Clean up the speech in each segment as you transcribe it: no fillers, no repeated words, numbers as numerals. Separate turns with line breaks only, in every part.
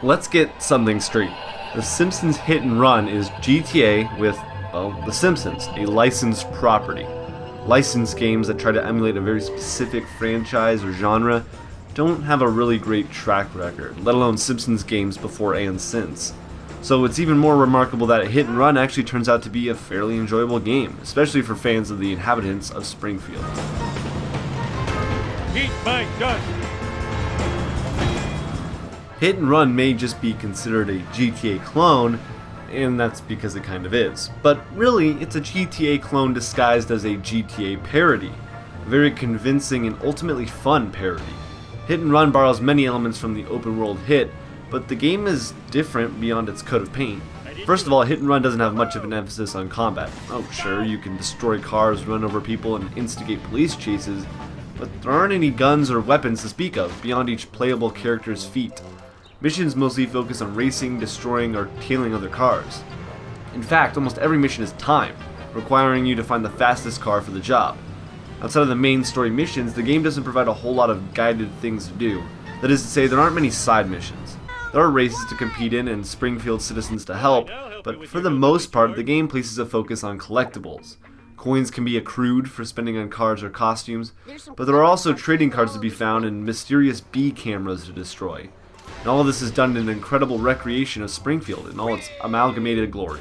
Let's get something straight. The Simpsons Hit and Run is GTA with, well, The Simpsons, a licensed property. Licensed games that try to emulate a very specific franchise or genre don't have a really great track record, let alone Simpsons games before and since. So it's even more remarkable that Hit and Run actually turns out to be a fairly enjoyable game, especially for fans of the inhabitants of Springfield.
Eat my dust!
Hit and Run may just be considered a GTA clone, and that's because it kind of is. But really, it's a GTA clone disguised as a GTA parody. A very convincing and ultimately fun parody. Hit and Run borrows many elements from the open world Hit, but the game is different beyond its coat of paint. First of all, Hit and Run doesn't have much of an emphasis on combat. Oh sure, you can destroy cars, run over people, and instigate police chases, but there aren't any guns or weapons to speak of beyond each playable character's feat. Missions mostly focus on racing, destroying, or tailing other cars. In fact, almost every mission is timed, requiring you to find the fastest car for the job. Outside of the main story missions, the game doesn't provide a whole lot of guided things to do. That is to say, there aren't many side missions. There are races to compete in and Springfield citizens to help, but for the most part, the game places a focus on collectibles. Coins can be accrued for spending on cars or costumes, but there are also trading cards to be found and mysterious bee cameras to destroy. And all of this is done in an incredible recreation of Springfield in all its amalgamated glory.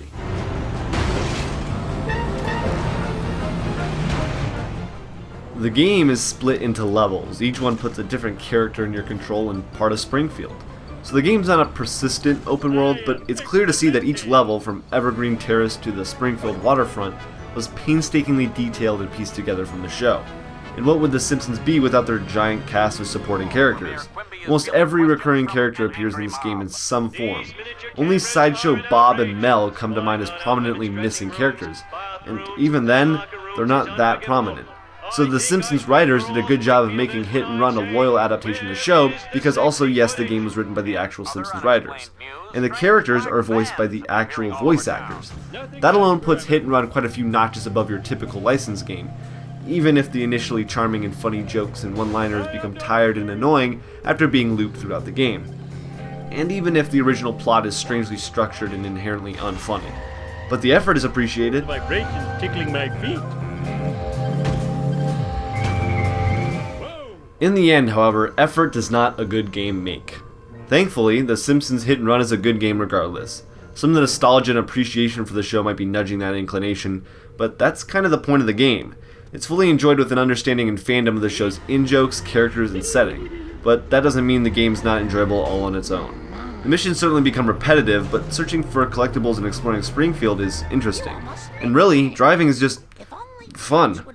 The game is split into levels. Each one puts a different character in your control and part of Springfield. So the game's not a persistent open world, but it's clear to see that each level, from Evergreen Terrace to the Springfield waterfront, was painstakingly detailed and pieced together from the show. And what would The Simpsons be without their giant cast of supporting characters? Almost every recurring character appears in this game in some form. Only Sideshow Bob and Mel come to mind as prominently missing characters, and even then, they're not that prominent. So the Simpsons writers did a good job of making Hit and Run a loyal adaptation of the show, because also yes, the game was written by the actual Simpsons writers. And the characters are voiced by the actual voice actors. That alone puts Hit and Run quite a few notches above your typical licensed game, even if the initially charming and funny jokes and one-liners become tired and annoying after being looped throughout the game. And even if the original plot is strangely structured and inherently unfunny. But the effort is appreciated.
Vibrations tickling my feet.
In the end, however, effort does not a good game make. Thankfully, The Simpsons Hit and Run is a good game regardless. Some of the nostalgia and appreciation for the show might be nudging that inclination, but that's kind of the point of the game. It's fully enjoyed with an understanding and fandom of the show's in-jokes, characters, and setting, but that doesn't mean the game's not enjoyable all on its own. The missions certainly become repetitive, but searching for collectibles and exploring Springfield is interesting. And really, driving is just fun.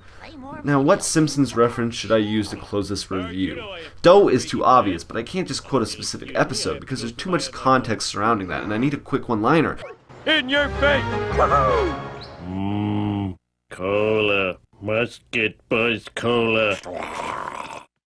Now, what Simpsons reference should I use to close this review? Dough is too obvious, but I can't just quote a specific episode because there's too much context surrounding that, and I need a quick one-liner.
In your face! Cola. Must get Buzz Cola.